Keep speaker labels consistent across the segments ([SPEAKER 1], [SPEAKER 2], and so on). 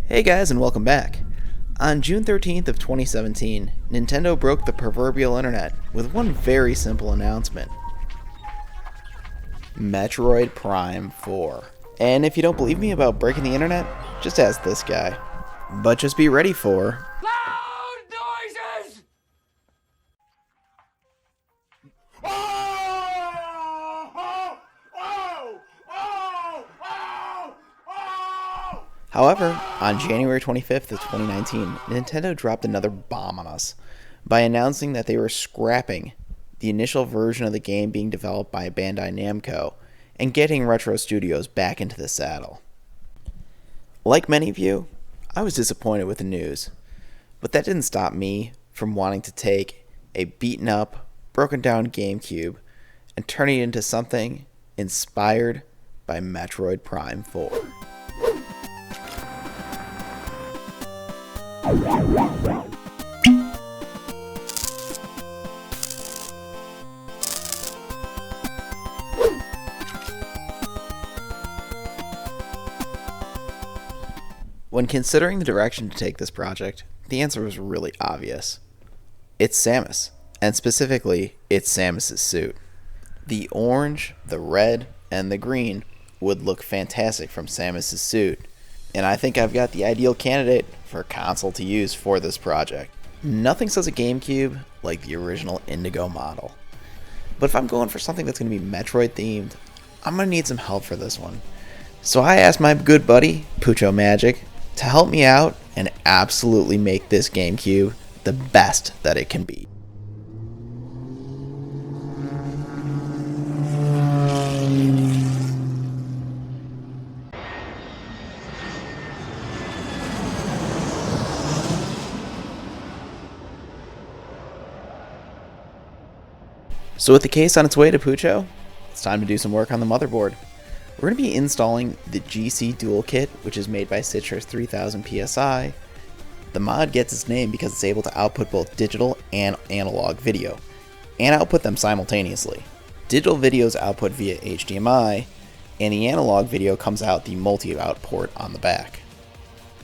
[SPEAKER 1] Hey guys, and welcome back. On June 13th of 2017, Nintendo broke the proverbial internet with one very simple announcement. Metroid Prime 4. And if you don't believe me about breaking the internet, just ask this guy. But just be ready for...
[SPEAKER 2] Loud noises!
[SPEAKER 1] However, on January 25th of 2019, Nintendo dropped another bomb on us by announcing that they were scrapping the initial version of the game being developed by Bandai Namco and getting Retro Studios back into the saddle. Like many of you, I was disappointed with the news, but that didn't stop me from wanting to take a beaten up, broken down GameCube and turn it into something inspired by Metroid Prime 4. When considering the direction to take this project, the answer was really obvious. It's Samus, and specifically, it's Samus's suit. The orange, the red, and the green would look fantastic from Samus's suit, and I think I've got the ideal candidate for a console to use for this project. Nothing says a GameCube like the original Indigo model. But if I'm going for something that's going to be Metroid themed, I'm going to need some help for this one. So I asked my good buddy, Pucho Magic, to help me out and absolutely make this GameCube the best that it can be. So with the case on its way to Pucho, it's time to do some work on the motherboard. We're going to be installing the GC Dual Kit, which is made by Citrus 3000 PSI. The mod gets its name because it's able to output both digital and analog video, and output them simultaneously. Digital video is output via HDMI, and the analog video comes out the multi-out port on the back.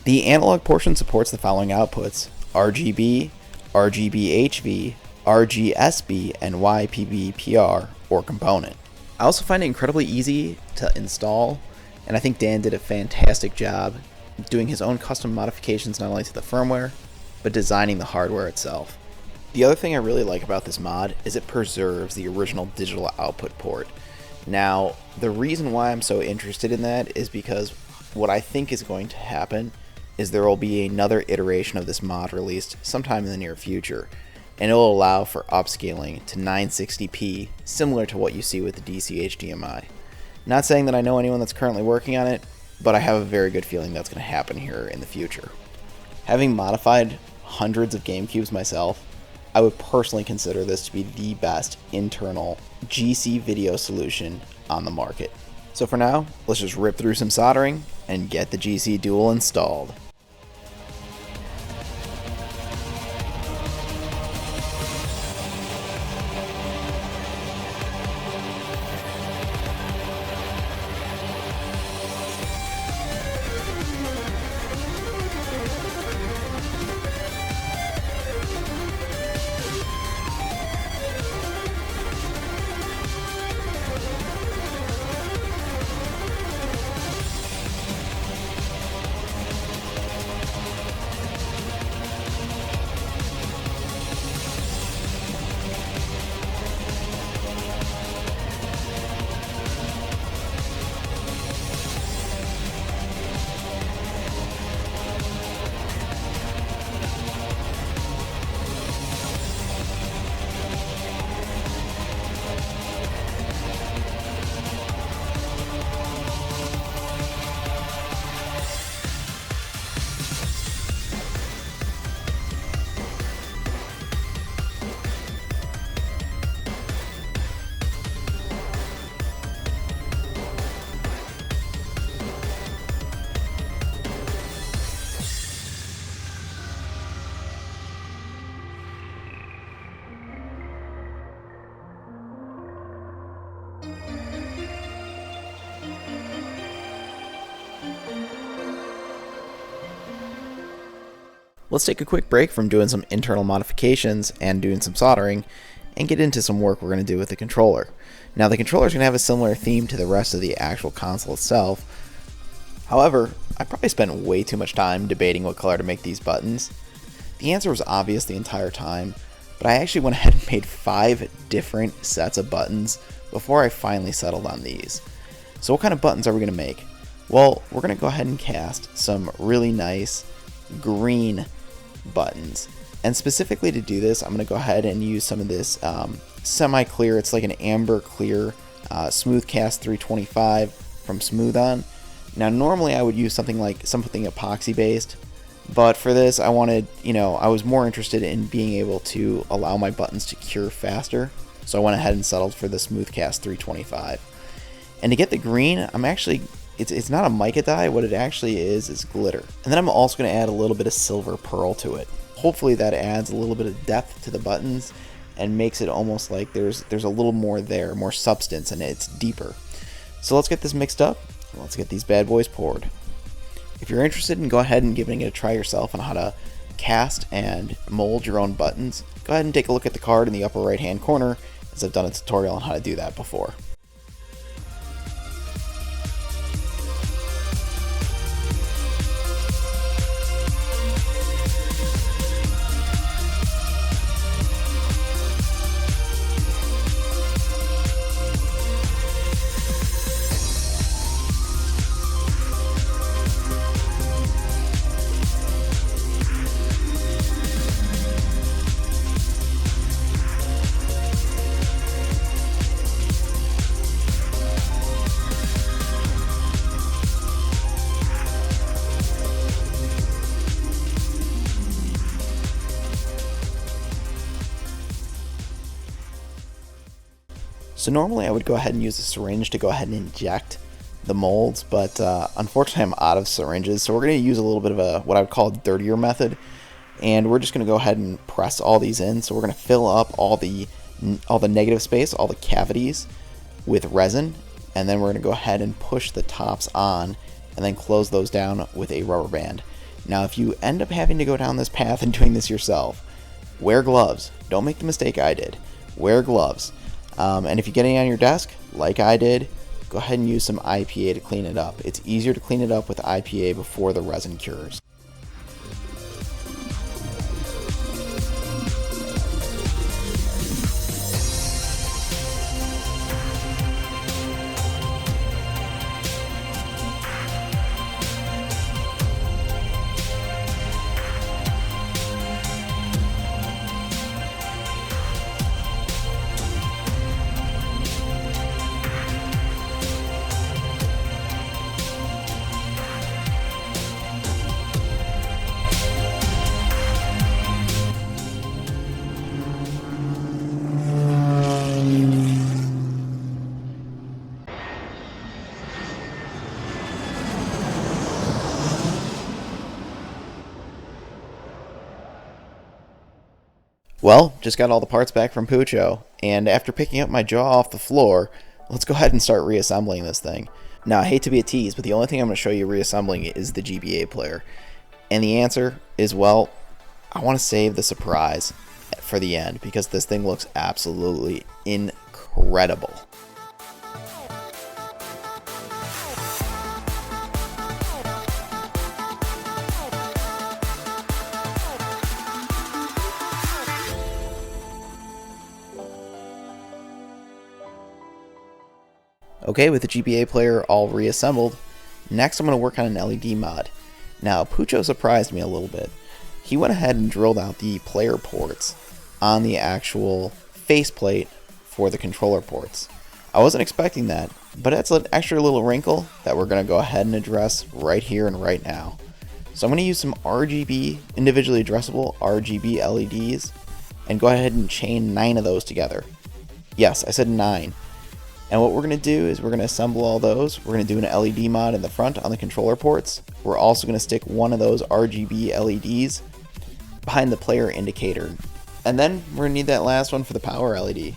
[SPEAKER 1] The analog portion supports the following outputs: RGB, RGB-HV, RGSB, and YPBPR, or component. I also find it incredibly easy to install, and I think Dan did a fantastic job doing his own custom modifications not only to the firmware, but designing the hardware itself. The other thing I really like about this mod is it preserves the original digital output port. Now, the reason why I'm so interested in that is because what I think is going to happen is there will be another iteration of this mod released sometime in the near future, and it will allow for upscaling to 960p, similar to what you see with the DC HDMI. Not saying that I know anyone that's currently working on it, but I have a very good feeling that's going to happen here in the future. Having modified hundreds of GameCubes myself, I would personally consider this to be the best internal GC video solution on the market. So for now, let's just rip through some soldering and get the GC Dual installed. let's take a quick break from doing some internal modifications and doing some soldering and get into some work we're going to do with the controller. Now the controller is going to have a similar theme to the rest of the actual console itself. However, I probably spent way too much time debating what color to make these buttons. The answer was obvious the entire time, but I actually went ahead and made 5 different sets of buttons before I finally settled on these. So what kind of buttons are we going to make? Well, we're going to go ahead and cast some really nice green buttons. And specifically to do this, I'm going to go ahead and use some of this semi-clear, it's like an amber clear Smooth Cast 325 from Smooth On. Now normally I would use something epoxy based, but for this I wanted, I was more interested in being able to allow my buttons to cure faster, so I went ahead and settled for the Smooth Cast 325. And to get the green, it's not a mica dye, what it actually is glitter. And then I'm also going to add a little bit of silver pearl to it. Hopefully that adds a little bit of depth to the buttons and makes it almost like there's a little more there, more substance, and it's deeper. So let's get this mixed up. Let's get these bad boys poured. If you're interested in go ahead and giving it a try yourself on how to cast and mold your own buttons, go ahead and take a look at the card in the upper right hand corner, as I've done a tutorial on how to do that before. So normally I would go ahead and use a syringe to go ahead and inject the molds, but unfortunately I'm out of syringes, so we're going to use a little bit of what I would call a dirtier method, and we're just going to go ahead and press all these in. So we're going to fill up all the negative space, all the cavities with resin, and then we're going to go ahead and push the tops on and then close those down with a rubber band. Now if you end up having to go down this path and doing this yourself, wear gloves. Don't make the mistake I did. Wear gloves. And if you get it on your desk, like I did, go ahead and use some IPA to clean it up. It's easier to clean it up with IPA before the resin cures. Well, just got all the parts back from Pucho, and after picking up my jaw off the floor, let's go ahead and start reassembling this thing. Now, I hate to be a tease, but the only thing I'm going to show you reassembling is the GBA player. And the answer is, well, I want to save the surprise for the end, because this thing looks absolutely incredible. Okay, with the GBA player all reassembled, next I'm going to work on an LED mod. Now, Pucho surprised me a little bit. He went ahead and drilled out the player ports on the actual faceplate for the controller ports. I wasn't expecting that, but it's an extra little wrinkle that we're going to go ahead and address right here and right now. So I'm going to use some RGB, individually addressable RGB LEDs, and go ahead and chain 9 of those together. Yes, I said 9. And what we're going to do is we're going to assemble all those. We're going to do an LED mod in the front on the controller ports. We're also going to stick one of those RGB LEDs behind the player indicator. And then we're going to need that last one for the power LED.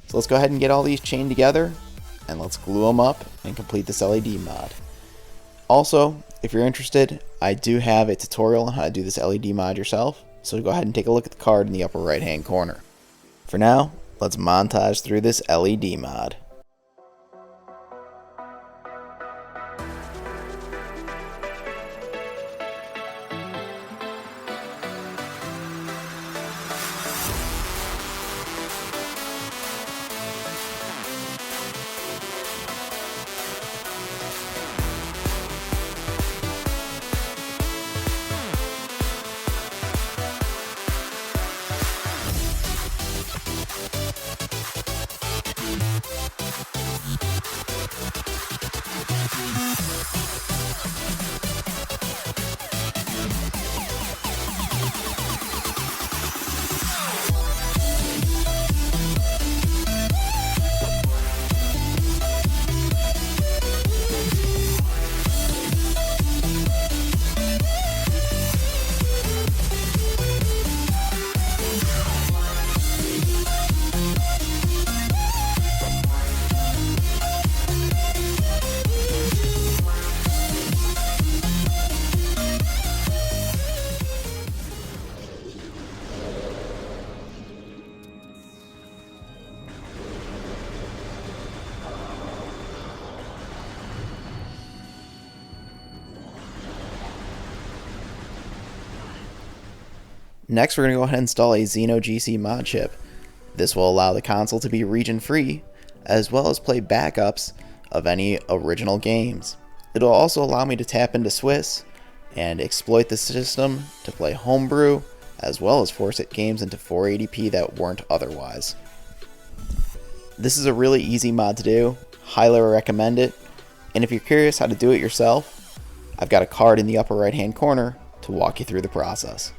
[SPEAKER 1] So let's go ahead and get all these chained together, and let's glue them up and complete this LED mod. Also, if you're interested, I do have a tutorial on how to do this LED mod yourself, so go ahead and take a look at the card in the upper right hand corner. For now, let's montage through this LED mod. Next, we're going to go ahead and install a Zeno GC Mod Chip. This will allow the console to be region free, as well as play backups of any original games. It'll also allow me to tap into Swiss and exploit the system to play homebrew, as well as force it games into 480p that weren't otherwise. This is a really easy mod to do, highly recommend it, and if you're curious how to do it yourself, I've got a card in the upper right hand corner to walk you through the process.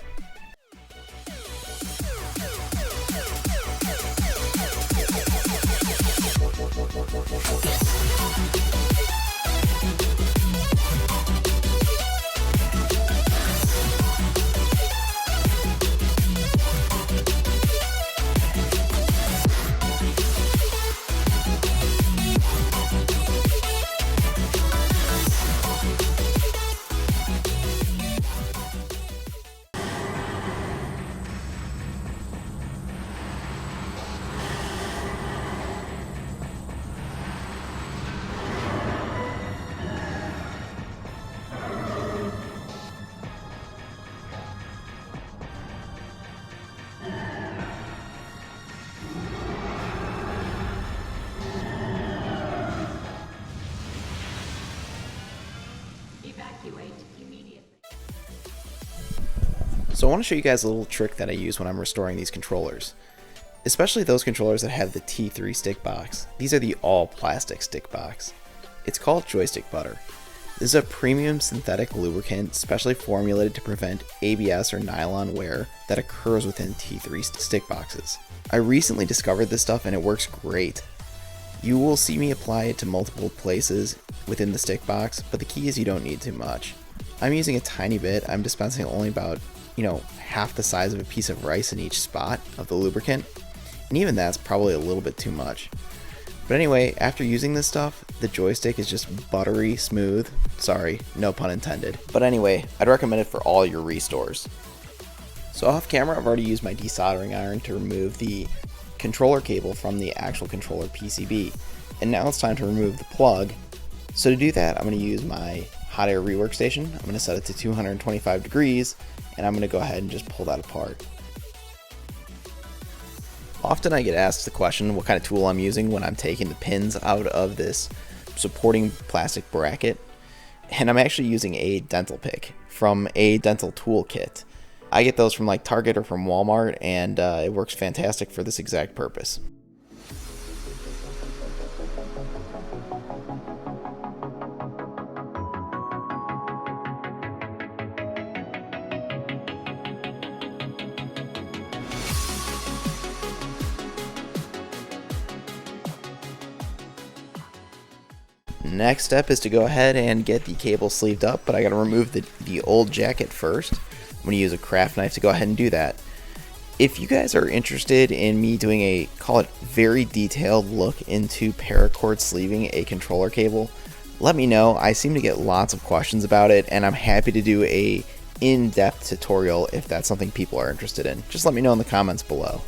[SPEAKER 1] So I want to show you guys a little trick that I use when I'm restoring these controllers. Especially those controllers that have the T3 stick box. These are the all plastic stick box. It's called Joystick Butter. This is a premium synthetic lubricant specially formulated to prevent ABS or nylon wear that occurs within T3 stick boxes. I recently discovered this stuff and it works great. You will see me apply it to multiple places within the stick box, but the key is you don't need too much. I'm using a tiny bit. I'm dispensing only about half the size of a piece of rice in each spot of the lubricant, and even that's probably a little bit too much. But anyway, after using this stuff, the joystick is just buttery smooth. Sorry, no pun intended. But anyway, I'd recommend it for all your restores. So off camera, I've already used my desoldering iron to remove the controller cable from the actual controller PCB, and now it's time to remove the plug. So to do that, I'm going to use my hot air rework station. I'm going to set it to 225 degrees, and I'm going to go ahead and just pull that apart. Often I get asked the question what kind of tool I'm using when I'm taking the pins out of this supporting plastic bracket, and I'm actually using a dental pick from a dental tool kit. I get those from like Target or from Walmart, and it works fantastic for this exact purpose. Next step is to go ahead and get the cable sleeved up, but I gotta remove the old jacket first. I'm gonna use a craft knife to go ahead and do that. If you guys are interested in me doing a, call it very detailed look into paracord sleeving a controller cable, let me know. I seem to get lots of questions about it, and I'm happy to do a in-depth tutorial if that's something people are interested in. Just let me know in the comments below.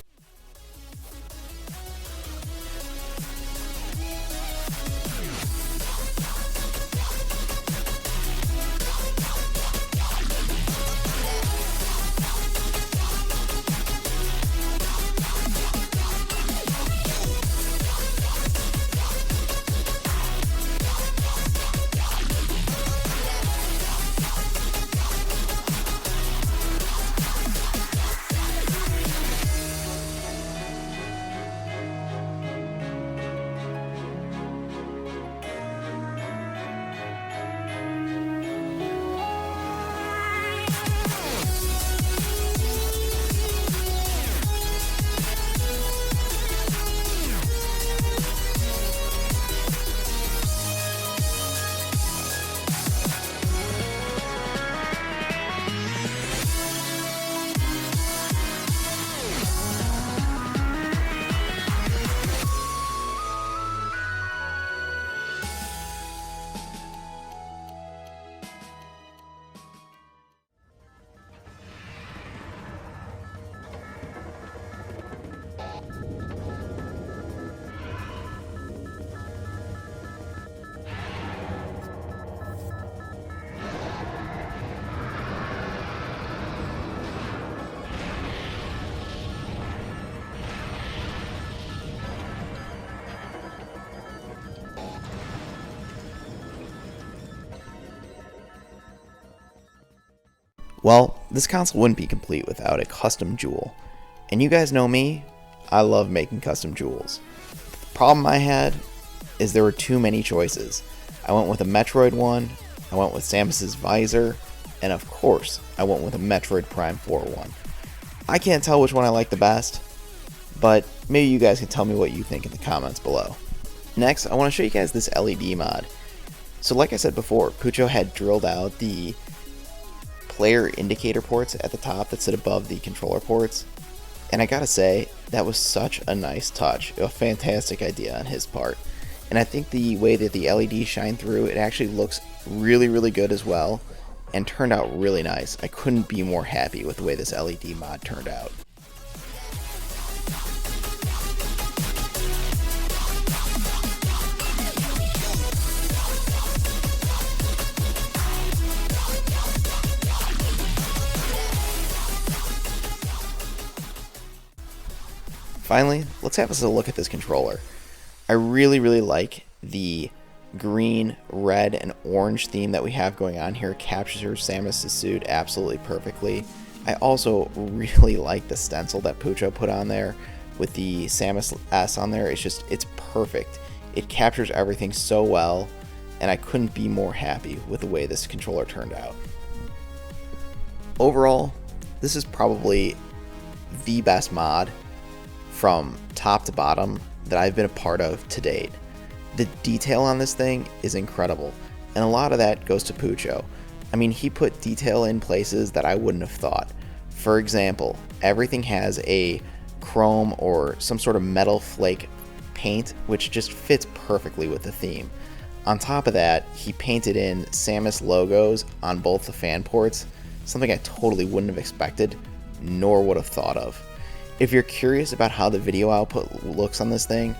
[SPEAKER 1] Well, this console wouldn't be complete without a custom jewel. And you guys know me, I love making custom jewels. The problem I had is there were too many choices. I went with a Metroid one, I went with Samus's visor, and of course, I went with a Metroid Prime 4 one. I can't tell which one I like the best, but maybe you guys can tell me what you think in the comments below. Next, I want to show you guys this LED mod. So like I said before, Pucho had drilled out the player indicator ports at the top that sit above the controller ports, and I gotta say, that was such a nice touch. A fantastic idea on his part. And I think the way that the LEDs shine through, it actually looks really good as well, and turned out really nice. I couldn't be more happy with the way this LED mod turned out. Finally, let's have a look at this controller. I really like the green, red, and orange theme that we have going on here. It captures Samus' suit absolutely perfectly. I also really like the stencil that Pucho put on there with the Samus S on there. It's perfect. It captures everything so well, and I couldn't be more happy with the way this controller turned out. Overall, this is probably the best mod from top to bottom that I've been a part of to date. The detail on this thing is incredible, and a lot of that goes to Pucho. I mean, he put detail in places that I wouldn't have thought. For example, everything has a chrome or some sort of metal flake paint, which just fits perfectly with the theme. On top of that, he painted in Samus logos on both the fan ports, something I totally wouldn't have expected, nor would have thought of. If you're curious about how the video output looks on this thing,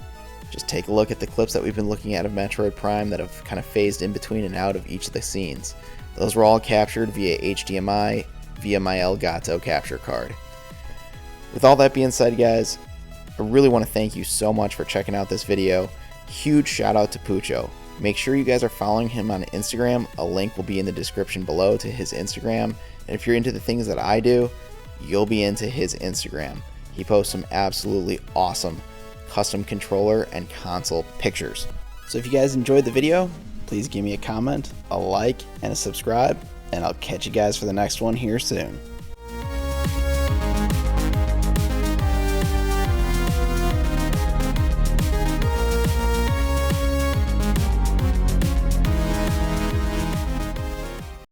[SPEAKER 1] just take a look at the clips that we've been looking at of Metroid Prime that have kind of phased in between and out of each of the scenes. Those were all captured via HDMI via my Elgato capture card. With all that being said, guys, I really want to thank you so much for checking out this video. Huge shout out to Pucho. Make sure you guys are following him on Instagram. A link will be in the description below to his Instagram. And if you're into the things that I do, you'll be into his Instagram. He posts some absolutely awesome custom controller and console pictures. So if you guys enjoyed the video, please give me a comment, a like, and a subscribe, and I'll catch you guys for the next one here soon.